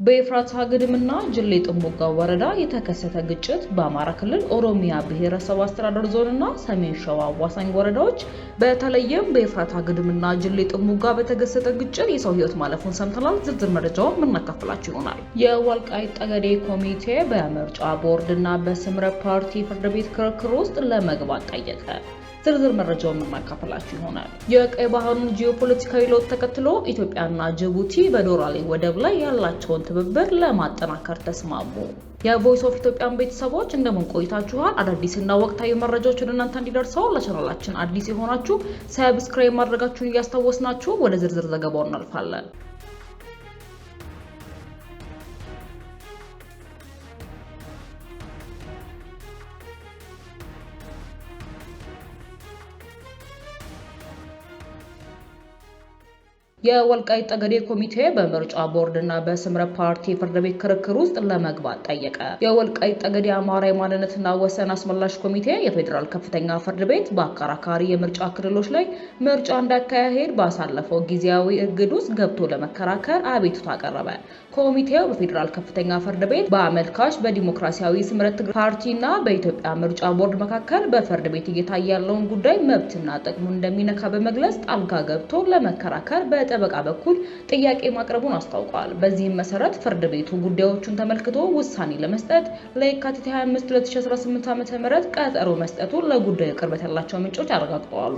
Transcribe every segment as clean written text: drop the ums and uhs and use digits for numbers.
በኤፍራታ ግድምና ጅሌ ጥሙጋ ወረዳ የተከሰተ ግጭት በአማራ ክልል ኦሮሚያ ብሔረሰብ አስተዳደር ዞንና ሰሜን ሸዋ አዋሳኝ ወረዳዎች በተለይም በኤፍራታ ግድምና ጅሌ ጥሙጋ በተከሰተ ግጭት የሰው ሕይወት ማለፉን ሰምተናል። ዝርዝር መረጃውን የምናካፍላችሁ ይሆናል። የወልቃይት ጠገዴ ኮሚቴ በምርጫ ቦርድና በስምረት ፓርቲ ፍርድ ቤት ክርክር ውስጥ ለመግባት ጠየቀ። ዝርዝር መረጃውን የምናካፍላችሁ ይሆናል። የቀይ ባህርን ጂኦፖለቲካዊ ለውጥ ተከትሎ ኢትዮጵያና ጅቡቲ በዶራሌ ወደብ ላይ ያላቸውን ትብብር ለማጠናከር ተስማሙ። የቮይስ ኦፍ ኢትዮጵያን ቤተሰቦች እንደምን ቆይታችኋል? አዳዲስና ወቅታዊ መረጃዎች ወደ እናንተ እንዲደርሰው ለቻናላችን አዲስ የሆናችሁ ሰብስክራይብ ማድረጋችሁን እያስታወስናችሁ ወደ ዝርዝር ዘገባው እናልፋለን። የወልቃይት ጠገዴ ኮሚቴ በምርጫ ቦርድና በስምረት ፓርቲ ፍርድ ቤት ክርክር ውስጥ ለመግባት ጠየቀ። የወልቃይት ጠገዴ አማራ የማንነትና ወሰን አስመላሽ ኮሚቴ የፌዴራል ከፍተኛ ፍርድ ቤት በአከራካሪ የምርጫ ክልሎች ላይ ምርጫ እንዳካሄድ ባሳለፈው ጊዜያዊ እግድ ውስጥ ገብቶ ለመከራከር አቤቱታ አቀረበ። ኮሚቴው በፌዴራል ከፍተኛ ፍርድ ቤት በአመልካች በዲሞክራሲያዊ ስምረት ፓርቲና በኢትዮጵያ ምርጫ ቦርድ መካከል በፍርድ ቤት እየታየ ያለውን ጉዳይ መብትና ጥቅሙን እንደሚነካ በመግለጽ ጣልቃ ገብቶ ለመከራከር በጠበቃ በኩል ጥያቄ ማቅረቡን አስታውቋል። በዚህም መሰረት ፍርድ ቤቱ ጉዳዮቹን ተመልክቶ ውሳኔ ለመስጠት ለየካቲት 25 2018 ዓ.ም ቀጠሮ መስጠቱን ለጉዳዩ ቅርበት ያላቸው ምንጮች አረጋግጠዋል።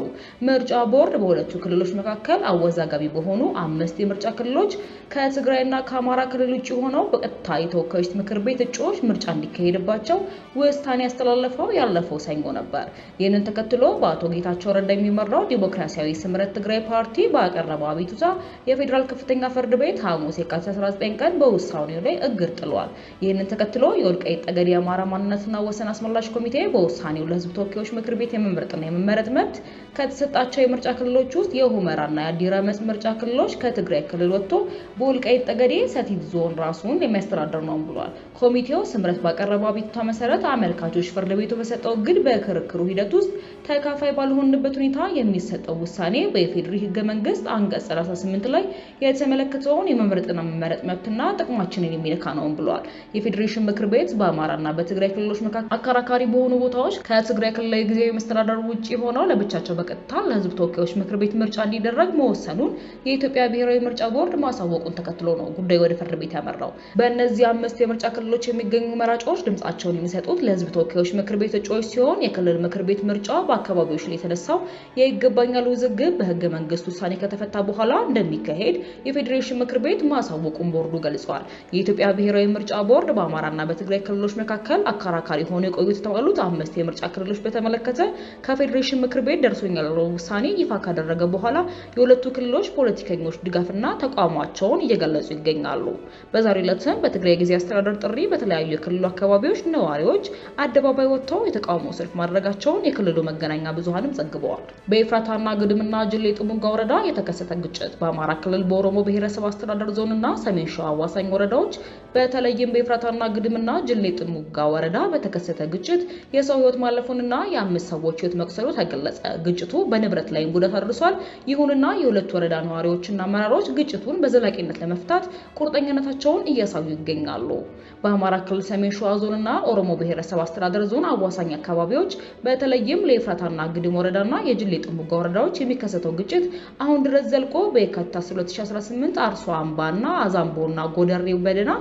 ምርጫ ቦርድ በሁለቱ ክልሎች መካከል አወዛጋቢ በሆኑ 5 የምርጫ ክልሎች ከትግራይና ከአማራ ክልል ውጭ ሆነው በቀጥታ የተወካዮች ምክር ቤት እጩዎች ምርጫ እንዲካሄድባቸው ውሳኔ ያስተላለፈው ያለፈው ሰኞ ነበር። ይህንን ተከትሎ በአቶ ጌታቸው ረዳ የሚመራው ዲሞክራሲያዊ ስምረት ትግራይ ፓርቲ ባቀረበው አቤቱታ የፌዴራል ከፍተኛ ፍርድ ቤት ሐሙስ የካቲት 19 ቀን በውሳኔው ላይ እግድ ጥሏል። ይህንን ተከትሎ የወልቃይት ጠገዴ አማራ ማንነትና ወሰን አስመላሽ ኮሚቴ በውሳኔው ለሕዝብ ተወካዮች ምክር ቤት የመምረጥና የመመረጥ መብት ከተሰጣቸው የምርጫ ክልሎች ውስጥ የሁመራና የአዲረመጽ ምርጫ ክልሎች ከትግራይ ክልል ወጥቶ በወልቃይት ጠገዴ ሰቲት ዞን ራሱን የሚያስተዳድር ነው ብሏል። ኮሚቴው ስምረት ባቀረበው አቤቱታ መሰረት አመልካቾች ፍርድ ቤቱ በሰጠው እግድ በክርክሩ ሂደት ውስጥ ተካፋይ ባልሆንበት ሁኔታ የሚሰጠው ውሳኔ በኢፌዴሪ ሕገ መንግስት አንቀጽ 38 ላይ የተመለከተውን የመምረጥና መመረጥ መብትና ጥቅማችንን የሚነካ ነው ብሏል። የፌዴሬሽን ምክር ቤት በአማራና በትግራይ ክልሎች መካከል አከራካሪ በሆኑ ቦታዎች ከትግራይ ክልላዊ ጊዜያዊ መስተዳድር ውጪ ሆነው ለብቻቸው በቀጥታ ለሕዝብ ተወካዮች ምክር ቤት ምርጫ እንዲደረግ መወሰኑን የኢትዮጵያ ብሔራዊ ምርጫ ቦርድ ማሳወቁን ተከትሎ ነው ጉዳዩ ወደ ፍርድ ቤት ያመራው። በእነዚህ 5 የምርጫ ክልሎች የሚገኙ መራጮች ድምጻቸውን የሚሰጡት ለሕዝብ ተወካዮች ምክር ቤት እጩዎች ሲሆን የክልል ምክር ቤት ምርጫ በአካባቢዎች ላይ የተነሳው የይገባኛል ውዝግብ በሕገ መንግስት ውሳኔ ከተፈታ በኋላ እንደሚካሄድ የፌዴሬሽን ምክር ቤት ማሳወቁን ቦርዱ ገልጿል። የኢትዮጵያ ብሔራዊ ምርጫ ቦርድ በአማራና በትግራይ ክልሎች መካከል አከራካሪ ሆኖ የቆዩት የተባሉት 5 የምርጫ ክልሎች በተመለከተ ከፌዴሬሽን ምክር ቤት ደርሶኛል ያለው ውሳኔ ይፋ ካደረገ በኋላ የሁለቱ ክልሎች ፖለቲከኞች ድጋፍና ተቃውሟቸውን እየገለጹ ይገኛሉ። በዛሬው ዕለትም በትግራይ ጊዜ አስተዳደር ጥሪ በተለያዩ የክልሉ አካባቢዎች ነዋሪዎች አደባባይ ወጥተው የተቃውሞ ሰልፍ ማድረጋቸውን የክልሉ መገናኛ ብዙሃንም ዘግበዋል። በኤፍራታና ግድምና ጅሌ ጥሙጋ ወረዳ የተከሰተ ግጭት በአማራ ክልል በኦሮሞ ብሔረሰብ አስተዳደር ዞንና ሰሜን ሸዋ አዋሳኝ ወረዳዎች በተለይም በኤፍራታና ግድምና ጅሌ ጥሙጋ ወረዳ በተከሰተ ግጭት የሰው ሕይወት ማለፉንና የ5 ሰዎች ሕይወት መቁሰሉ ተገለጸ። ግጭቱ በንብረት ላይ ጉዳት አድርሷል። ይሁንና የሁለት ወረዳ ነዋሪዎችና አመራሮች ግጭቱን በዘላቂነት ለመፍታት ቁርጠኝነታቸውን እያሳዩ ይገኛሉ። በአማራ ክልል ሰሜን ሸዋ ዞንና ኦሮሞ ብሔረሰብ አስተዳደር ዞን አዋሳኝ አካባቢዎች በተለይም ለኤፍራታና ግድም ወረዳና የጅሌ ጥሙጋ ወረዳዎች የሚከሰተው ግጭት አሁን ድረስ ዘልቆ በየካቲት 2018 አርሶ አምባና አዛምቦና ጎደሬው በደና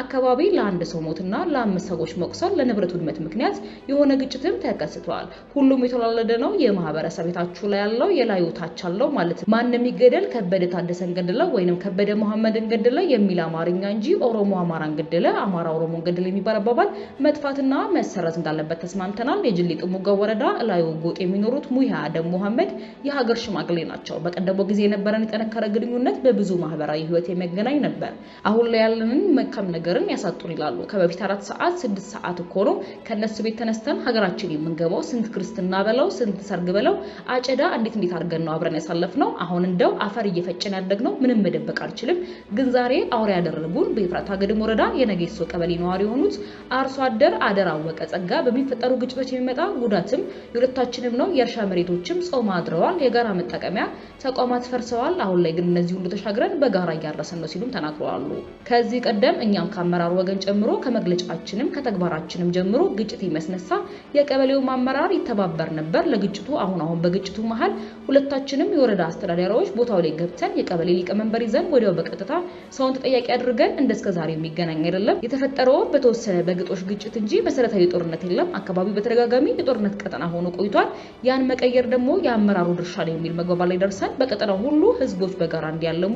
አካባቢ ለአንድ ሰው ሞትና ለ5 ሰዎች መቁሰል ለንብረት ውድመት ምክንያት የሆነ ግጭትም ተከስቷል። ሁሉም የተላለደ ነው። የማህበረሰብ ቤታችሁ ላይ ያለው የላዩ ታች አለው ማለት ማንም ይገደል ከበደ ታደሰን ገደለ ወይንም ከበደ መሐመድን ገደለ የሚል አማርኛ እንጂ ኦሮሞ አማራን ገደለ አማራ ኦሮሞን ገደለ የሚባል አባባል መጥፋትና መሰረዝ እንዳለበት ተስማምተናል። የጅሌ ጥሙጋ ወረዳ ላዩ ጎጥ የሚኖሩት ሙያ አደም መሐመድ የሀገር ሽማግሌ ናቸው። በቀደመው ጊዜ የነበረን የጠነከረ ግንኙነት በብዙ ማህበራዊ ህይወት የሚገናኝ ነበር። አሁን ላይ ያለንን መካም ነገርን ያሳጡን ይላሉ። ከበፊት 4 ሰዓት 6 ሰዓት እኮ ነው ከነሱ ቤት ተነስተን ሀገራችን የምንገባው። ስንት ክርስትና በለው ስንት ሰርግ በለው አጨዳ እንዴት አድርገን ነው አብረን ያሳለፍነው። አሁን እንደው አፈር እየፈጨን ያደግነው ምንም መደበቅ አልችልም። ግን ዛሬ አውሬ ያደረጉን በኤፍራታ ግድም ወረዳ የነጌሶ ቀበሌ ነዋሪ የሆኑት አርሶ አደር አደር አወቀ ጸጋ በሚፈጠሩ ግጭቶች የሚመጣ ጉዳትም የሁለታችንም ነው። የእርሻ መሬቶችም ጾም አድረዋል። የጋራ መጠቀሚያ ተቋማት ፈርሰዋል። አሁን አሁን ላይ ግን እነዚህ ሁሉ ተሻግረን በጋራ እያረሰን ነው ሲሉም ተናግረዋል። ከዚህ ቀደም እኛም ከአመራር ወገን ጨምሮ ከመግለጫችንም ከተግባራችንም ጀምሮ ግጭት የሚያስነሳ የቀበሌው አመራር ይተባበር ነበር። ለግጭቱ አሁን በግጭቱ መሃል ሁለታችንም የወረዳ አስተዳዳሪዎች ቦታው ላይ ገብተን የቀበሌ ሊቀመንበር ይዘን ወዲያው በቀጥታ ሰውን ተጠያቂ አድርገን እንደስከዛሬ የሚገናኝ አይደለም። የተፈጠረው በተወሰነ በግጦሽ ግጭት እንጂ መሰረታዊ ጦርነት የለም። አካባቢው በተደጋጋሚ የጦርነት ቀጠና ሆኖ ቆይቷል። ያን መቀየር ደግሞ የአመራሩ ድርሻ ነው የሚል መግባባት ላይ ደርሰን በቀጠናው ሁሉ ህዝቦች በጋራ እንዲያለሙ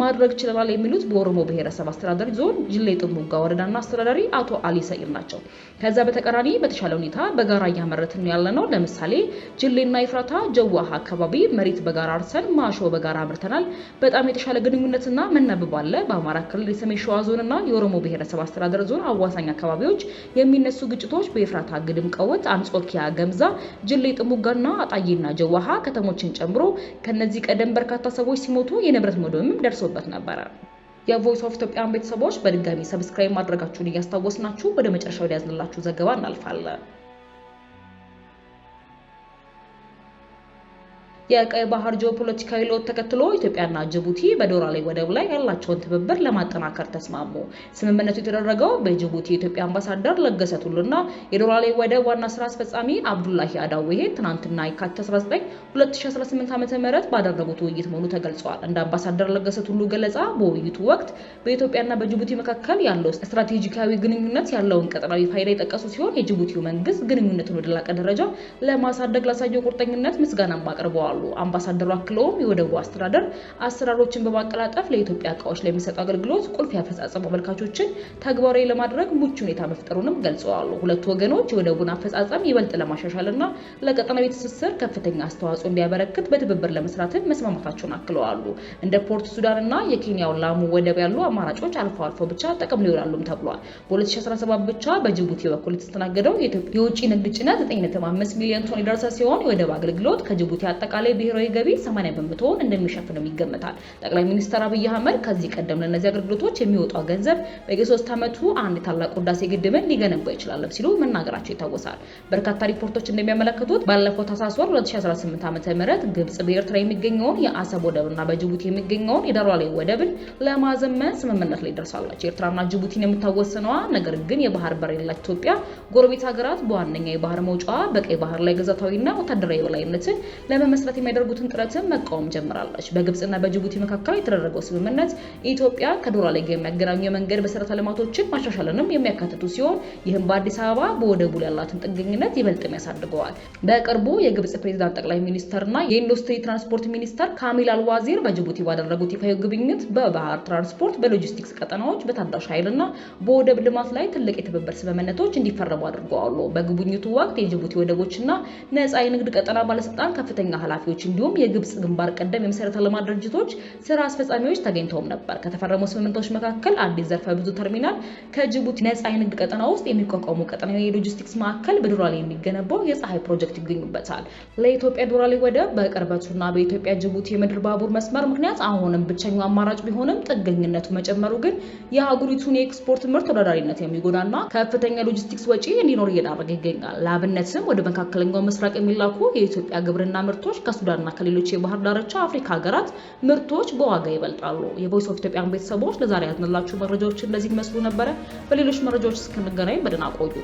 ማድረግ ችለናል የሚሉት በኦሮሞ ብሔረሰብ አስተዳደር ዞን ጅሌ ጥሙጋ ወረዳና አስተዳዳሪ አቶ አሊ ሰኢድ ናቸው። ከዛ በተቀራኒ በተሻለ ሁኔታ በጋራ እያመረትን ያለነው ለምሳሌ ጅሌና ይፍራታ ጀዋሃ አካባቢ መሬት በጋራ አርሰን ማሾ በጋራ አምርተናል። በጣም የተሻለ ግንኙነትና መናበብ አለ። በአማራ ክልል የሰሜን ሸዋ ዞንና የኦሮሞ ብሔረሰብ አስተዳደር ዞን አዋሳኝ አካባቢዎች የሚነሱ ግጭቶች በይፍራታ ግድም ቀወት፣ አንጾኪያ፣ ገምዛ፣ ጅሌ ጥሙጋና አጣዬና ጀዋሃ ከተሞችን ጨምሮ ከነዚህ ቀደም በርካታ ሰዎች ሲሞቱ የንብረት መውደምም ደርሶበት ነበር። የቮይስ ኦፍ ኢትዮጵያ ቤተሰቦች በድጋሚ ሰብስክራይብ ማድረጋችሁን እያስታወስናችሁ ወደ መጨረሻው ያዝንላችሁ ዘገባ እናልፋለን። የቀይ ባህር ጂኦፖለቲካዊ ለውጥ ተከትሎ ኢትዮጵያና ጅቡቲ በዶራሌ ወደብ ላይ ያላቸውን ትብብር ለማጠናከር ተስማሙ። ስምምነቱ የተደረገው በጅቡቲ የኢትዮጵያ አምባሳደር ለገሰ ቱሉና የዶራሌ ወደብ ዋና ስራ አስፈጻሚ አብዱላሂ አዳዌ ትናንትና የካቲት 19 2018 ዓ.ም ባደረጉት ውይይት መሆኑ ተገልጿል። እንደ አምባሳደር ለገሰ ቱሉ ገለጻ በውይይቱ ወቅት በኢትዮጵያና በጅቡቲ መካከል ያለው ስትራቴጂካዊ ግንኙነት ያለውን ቀጠናዊ ፋይዳ የጠቀሱ ሲሆን የጅቡቲው መንግስት ግንኙነቱን ወደ ላቀ ደረጃ ለማሳደግ ላሳየው ቁርጠኝነት ምስጋናም አቅርበዋል። አምባሳደሩ አክለውም የወደቡ አስተዳደር አሰራሮችን በማቀላጠፍ ለኢትዮጵያ እቃዎች ለሚሰጡ አገልግሎት ቁልፍ ያፈጻጸሙ አመልካቾችን ተግባራዊ ለማድረግ ምቹ ሁኔታ መፍጠሩንም ገልጸዋል። ሁለቱ ወገኖች የወደቡን አፈጻጸም ይበልጥ ለማሻሻልና ለቀጠናዊ ትስስር ከፍተኛ አስተዋጽኦ እንዲያበረክት በትብብር ለመስራትም መስማማታቸውን አክለዋል። እንደ ፖርት ሱዳንና የኬንያው ላሙ ወደብ ያሉ አማራጮች አልፎ አልፎ ብቻ ጥቅም ላይ ይውላሉም ተብሏል። በ2017 ብቻ በጅቡቲ በኩል የተስተናገደው የውጭ ንግድ ጭነት 9.5 ሚሊዮን ቶን የደረሰ ሲሆን የወደብ አገልግሎት ከጅቡቲ አጠቃላይ ብሔራዊ ገቢ 80% እንደሚሸፍንም ይገመታል። ጠቅላይ ሚኒስትር አብይ አህመድ ከዚህ ቀደም ለነዚህ አገልግሎቶች የሚወጣው ገንዘብ በየ3 ዓመቱ አንድ ታላቅ ህዳሴ ግድብን ሊገነባ ይችላል ሲሉ መናገራቸው ይታወሳል። በርካታ ሪፖርቶች እንደሚያመለክቱት ባለፈው ታህሳስ ወር 2018 ዓ.ም ግብጽ በኤርትራ የሚገኘውን የአሰብ ወደብና በጅቡቲ የሚገኘውን የዶራሌ ወደብን ለማዘመን ስምምነት ላይ ደርሳለች። ኤርትራና ጅቡቲን የምታወስነዋ ነገር ግን የባህር በር የሌላት ኢትዮጵያ ጎረቤት ሀገራት በዋነኛ የባህር መውጫዋ በቀይ ባህር ላይ ግዛታዊና ወታደራዊ የበላይነትን ለመመስረት የሚያደርጉትን ጥረትን መቃወም ጀምራለች። በግብጽና በጅቡቲ መካከል የተደረገው ስምምነት ኢትዮጵያ ከዶራሌ ጋር የሚያገናኙ የመንገድ መሰረተ ልማቶችን ማሻሻልንም የሚያካትቱ ሲሆን ይህም በአዲስ አበባ በወደቡ ያላትን ጥገኝነት ይበልጥ ያሳድገዋል። በቅርቡ የግብጽ ፕሬዝዳንት ጠቅላይ ሚኒስትርና የኢንዱስትሪ ትራንስፖርት ሚኒስትር ካሚል አልዋዚር በጅቡቲ ባደረጉት ይፋዊ ጉብኝት በባህር ትራንስፖርት፣ በሎጂስቲክስ ቀጠናዎች፣ በታዳሽ ኃይልና በወደብ ልማት ላይ ትልቅ የትብብር ስምምነቶች እንዲፈረሙ አድርገዋል። በጉብኝቱ ወቅት የጅቡቲ ወደቦችና ነፃ የንግድ ቀጠና ባለስልጣን ከፍተኛ ኃላፊዎች እንዲሁም የግብጽ ግንባር ቀደም የመሰረተ ልማት ድርጅቶች ስራ አስፈጻሚዎች ተገኝተውም ነበር። ከተፈረሙ ስምምነቶች መካከል አዲስ ዘርፈ ብዙ ተርሚናል፣ ከጅቡቲ ነፃ የንግድ ቀጠና ውስጥ የሚቋቋሙ ቀጠናዊ የሎጂስቲክስ ማዕከል፣ በዶራሌ የሚገነባው የፀሐይ ፕሮጀክት ይገኙበታል። ለኢትዮጵያ ዶራሌ ወደብ በቅርበቱና በኢትዮጵያ ጅቡቲ የምድር ባቡር መስመር ምክንያት አሁንም ብቸኛው አማራጭ ቢሆንም ጥገኝነቱ መጨመሩ ግን የሀገሪቱን የኤክስፖርት ምርት ተወዳዳሪነት የሚጎዳና ከፍተኛ ሎጂስቲክስ ወጪ እንዲኖር እየዳረገ ይገኛል። ለአብነትም ወደ መካከለኛው ምስራቅ የሚላኩ የኢትዮጵያ ግብርና ምርቶች ከሱዳንና ከሌሎች የባህር ዳርቻ አፍሪካ ሀገራት ምርቶች በዋጋ ይበልጣሉ። የቮይስ ኦፍ ኢትዮጵያ ቤተሰቦች ለዛሬ ያዝንላችሁ መረጃዎች እንደዚህ መስሉ ነበረ። በሌሎች መረጃዎች እስክንገናኝ በደህና ቆዩ።